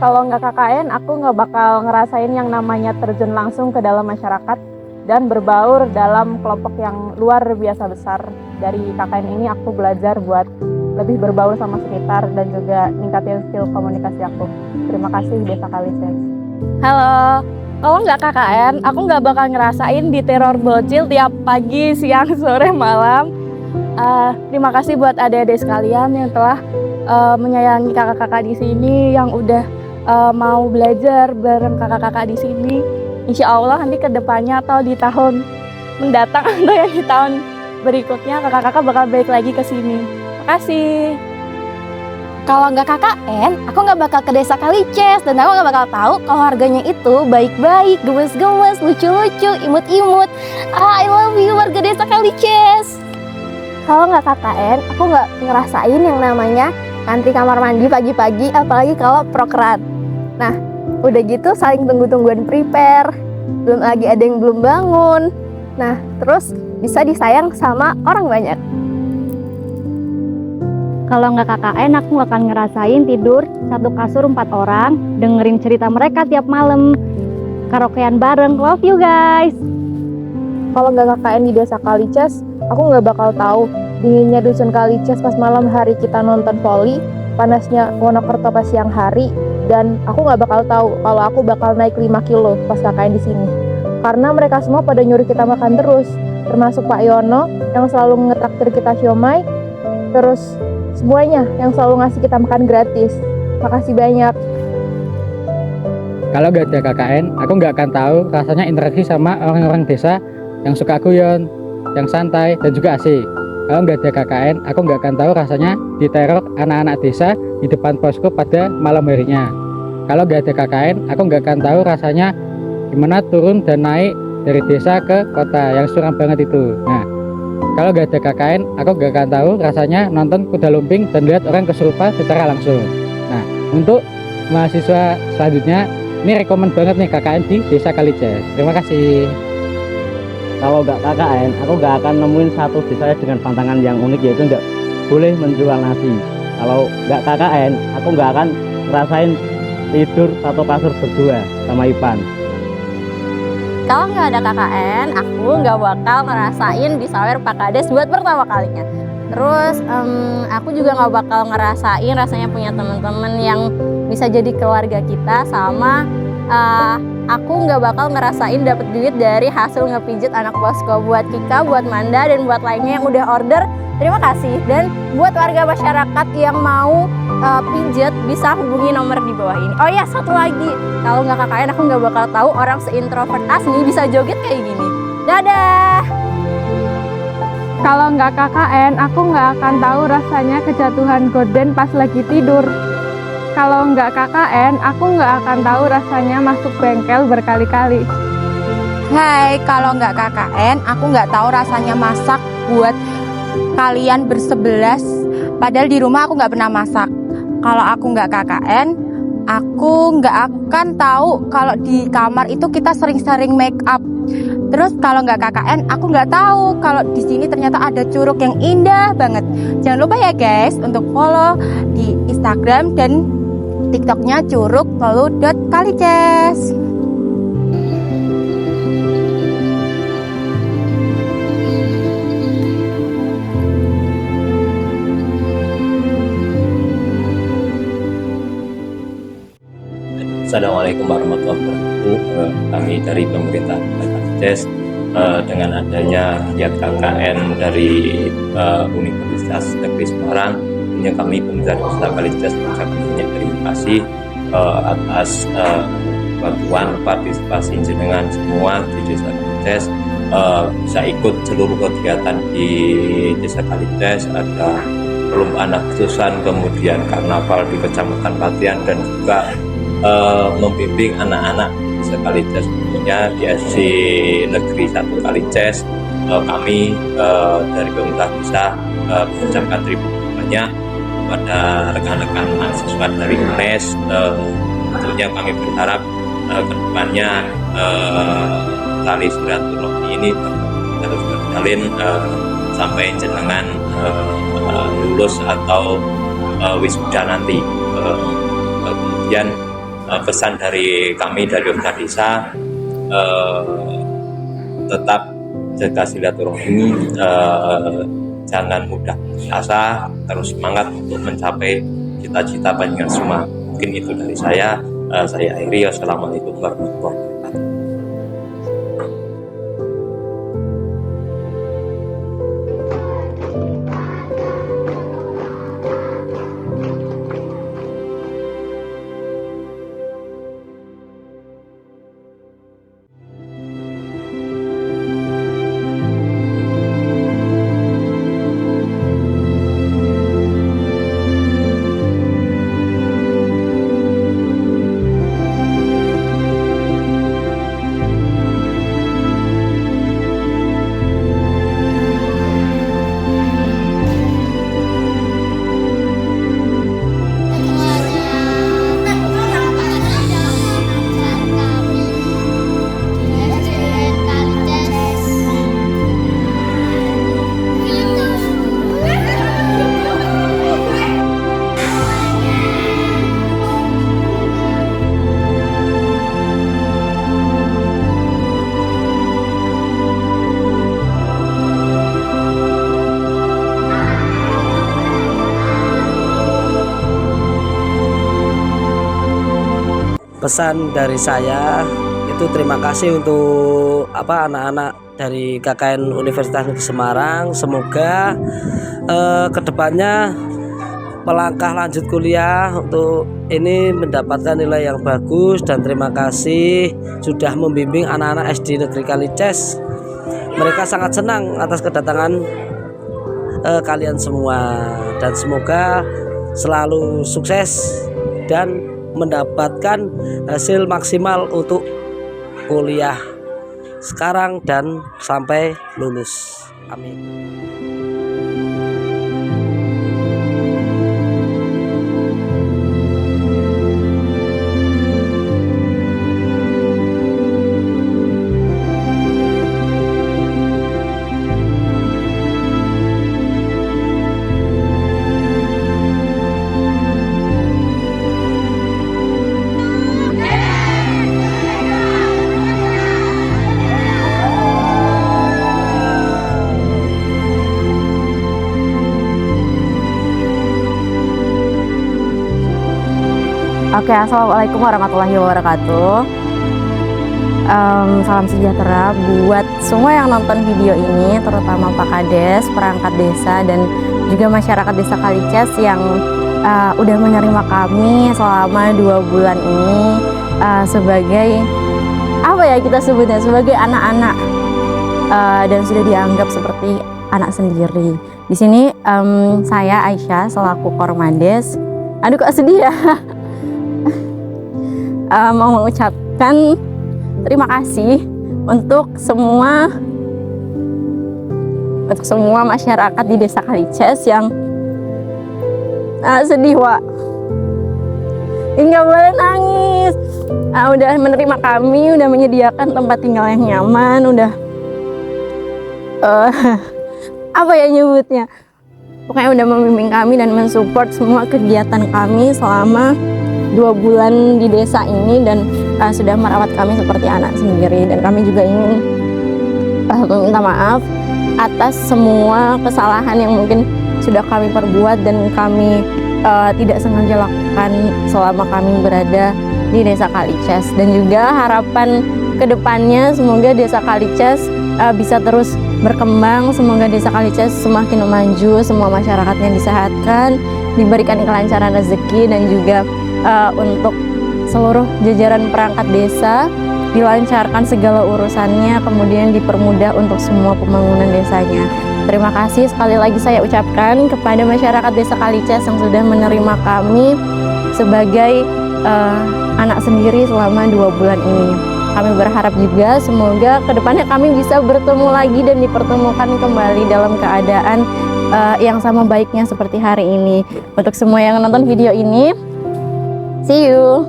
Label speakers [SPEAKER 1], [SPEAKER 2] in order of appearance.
[SPEAKER 1] Kalau nggak KKN, aku nggak bakal ngerasain yang namanya terjun langsung ke dalam masyarakat dan berbaur dalam kelompok yang luar biasa besar. Dari KKN ini aku belajar buat lebih berbaur sama sekitar dan juga ningkatin skill komunikasi aku. Terima kasih Desa Kalices.
[SPEAKER 2] Halo, kalau nggak KKN, aku nggak bakal ngerasain diteror bocil tiap pagi, siang, sore, malam. Terima kasih buat adik-adik sekalian yang telah menyayangi kakak-kakak di sini, yang udah mau belajar bareng kakak-kakak di sini. Insya Allah nanti ke depannya atau di tahun mendatang atau yang di tahun berikutnya kakak-kakak bakal balik lagi ke sini. Makasih.
[SPEAKER 3] Kalau nggak KKN, aku nggak bakal ke Desa Kalices dan aku nggak bakal tahu kalau harganya itu baik-baik, gemes-gemes, lucu-lucu, imut-imut. I love you warga Desa Kalices. Kalau nggak KKN, aku nggak ngerasain yang namanya antri kamar mandi pagi-pagi, apalagi kalau prokerat. Nah, udah gitu saling tunggu-tungguan prepare, belum lagi ada yang belum bangun. Nah, terus bisa disayang sama orang banyak.
[SPEAKER 4] Kalau nggak KKN, aku nggak akan ngerasain tidur satu kasur 4 orang, dengerin cerita mereka tiap malam, karaokean bareng. Love you guys.
[SPEAKER 1] Kalau nggak KKN di Desa Kalices, aku nggak bakal tahu dinginnya dusun Kalices pas malam hari kita nonton voli, panasnya Wonokerto pas siang hari, dan aku nggak bakal tahu kalau aku bakal naik 5 kilo pas KKN di sini. Karena mereka semua pada nyuruh kita makan terus, termasuk Pak Yono yang selalu ngetraktir kita siomay, terus semuanya yang selalu ngasih kita makan gratis. Makasih banyak.
[SPEAKER 5] Kalau gak ada KKN, aku nggak akan tahu rasanya interaksi sama orang-orang desa yang suka guyon, yang santai, dan juga asik. Kalau nggak ada KKN, aku nggak akan tahu rasanya diteror anak-anak desa di depan posko pada malam harinya. Kalau nggak ada KKN, aku nggak akan tahu rasanya gimana turun dan naik dari desa ke kota yang suram banget itu. Nah, kalau nggak ada KKN, aku nggak akan tahu rasanya nonton kuda lumping dan lihat orang kesurupan secara langsung. Nah, untuk mahasiswa selanjutnya, ini rekomen banget nih KKN di Desa Kalices. Terima kasih.
[SPEAKER 6] Kalau nggak KKN, aku nggak akan nemuin satu desa dengan pantangan yang unik, yaitu nggak boleh menjual nasi. Kalau nggak KKN, aku nggak akan ngerasain tidur satu kasur berdua sama Ipan.
[SPEAKER 3] Kalau nggak ada KKN, aku nggak bakal ngerasain disawer Pak Kades buat pertama kalinya. Terus aku juga nggak bakal ngerasain rasanya punya teman-teman yang bisa jadi keluarga kita, sama aku nggak bakal ngerasain dapet duit dari hasil ngepijit anak posko. Buat Kika, buat Manda, dan buat lainnya yang udah order, terima kasih. Dan buat warga masyarakat yang mau pijet, bisa hubungi nomor di bawah ini. Oh ya, satu lagi, kalau nggak KKN aku nggak bakal tahu orang seintrovert Asmi bisa joget kayak gini. Dadah.
[SPEAKER 1] Kalau nggak KKN, aku nggak akan tahu rasanya kejatuhan gorden pas lagi tidur. Kalau nggak KKN, aku nggak akan tahu rasanya masuk bengkel berkali-kali.
[SPEAKER 7] Hai, kalau nggak KKN, aku nggak tahu rasanya masak buat kalian bersebelas. Padahal di rumah aku nggak pernah masak. Kalau aku nggak KKN, aku nggak akan tahu kalau di kamar itu kita sering-sering make up. Terus kalau nggak KKN, aku nggak tahu kalau di sini ternyata ada curug yang indah banget. Jangan lupa ya guys untuk follow di Instagram dan TikToknya curug.kalices.
[SPEAKER 8] Assalamualaikum warahmatullahi wabarakatuh. Kami dari pemerintah Kalices dengan adanya kegiatan KKN dari Universitas Negeri Semarang, tentunya kami pemerintah Desa Kalices mengucapkan banyak terima kasih atas bantuan partisipasi jenengan semua di Desa Kalices, bisa ikut seluruh kegiatan di Desa Kalices, ada perlombaan Agustusan, kemudian karnaval di Kecamatan Patian, dan juga membimbing anak-anak Desa Kalices, tentunya di SD Negeri 1 Kalices. Kami dari pemerintah desa mengucapkan terima kasih banyak kepada rekan-rekan mahasiswa dari UNES. Tentunya kami berharap kedepannya tali silaturahmi ini terus terjalin sampai jenengan lulus atau wisuda nanti. Kemudian pesan dari kami dari Umkar Desa, tetap jaga silaturahmi, jangan mudah asa, terus semangat untuk mencapai cita-cita panjenengan semua. Mungkin itu dari saya akhiri. Wassalamualaikum warahmatullahi wabarakatuh.
[SPEAKER 9] Pesan dari saya itu terima kasih untuk anak-anak dari KKN Universitas Negeri Semarang. Semoga kedepannya melangkah lanjut kuliah untuk ini mendapatkan nilai yang bagus, dan terima kasih sudah membimbing anak-anak SD Negeri Kalices. Mereka sangat senang atas kedatangan kalian semua, dan semoga selalu sukses dan mendapatkan hasil maksimal untuk kuliah sekarang dan sampai lulus. Amin.
[SPEAKER 3] Oke, assalamualaikum warahmatullahi wabarakatuh. Salam sejahtera buat semua yang nonton video ini, terutama Pak Kades, perangkat desa, dan juga masyarakat desa Kalices yang udah menerima kami selama 2 bulan ini sebagai apa ya kita sebutnya, sebagai anak-anak, dan sudah dianggap seperti anak sendiri. Di sini saya Aisyah selaku Kormades. Aduh kok sedih ya. Mau mengucapkan terima kasih untuk semua masyarakat di Desa Kalices yang sedih, Wak. Nggak boleh nangis. Udah menerima kami, udah menyediakan tempat tinggal yang nyaman, udah apa ya nyebutnya, pokoknya udah membimbing kami dan mensupport semua kegiatan kami selama 2 bulan di desa ini, dan sudah merawat kami seperti anak sendiri. Dan kami juga ingin meminta maaf atas semua kesalahan yang mungkin sudah kami perbuat dan kami tidak sengaja lakukan selama kami berada di Desa Kalices. Dan juga harapan kedepannya semoga Desa Kalices bisa terus berkembang, semoga Desa Kalices semakin maju, semua masyarakatnya disehatkan, diberikan kelancaran rezeki, dan juga untuk seluruh jajaran perangkat desa dilancarkan segala urusannya, kemudian dipermudah untuk semua pembangunan desanya. Terima kasih sekali lagi saya ucapkan kepada masyarakat Desa Kalices yang sudah menerima kami sebagai anak sendiri selama 2 bulan ini. Kami berharap juga semoga kedepannya kami bisa bertemu lagi dan dipertemukan kembali dalam keadaan yang sama baiknya seperti hari ini. Untuk semua yang nonton video ini, see you.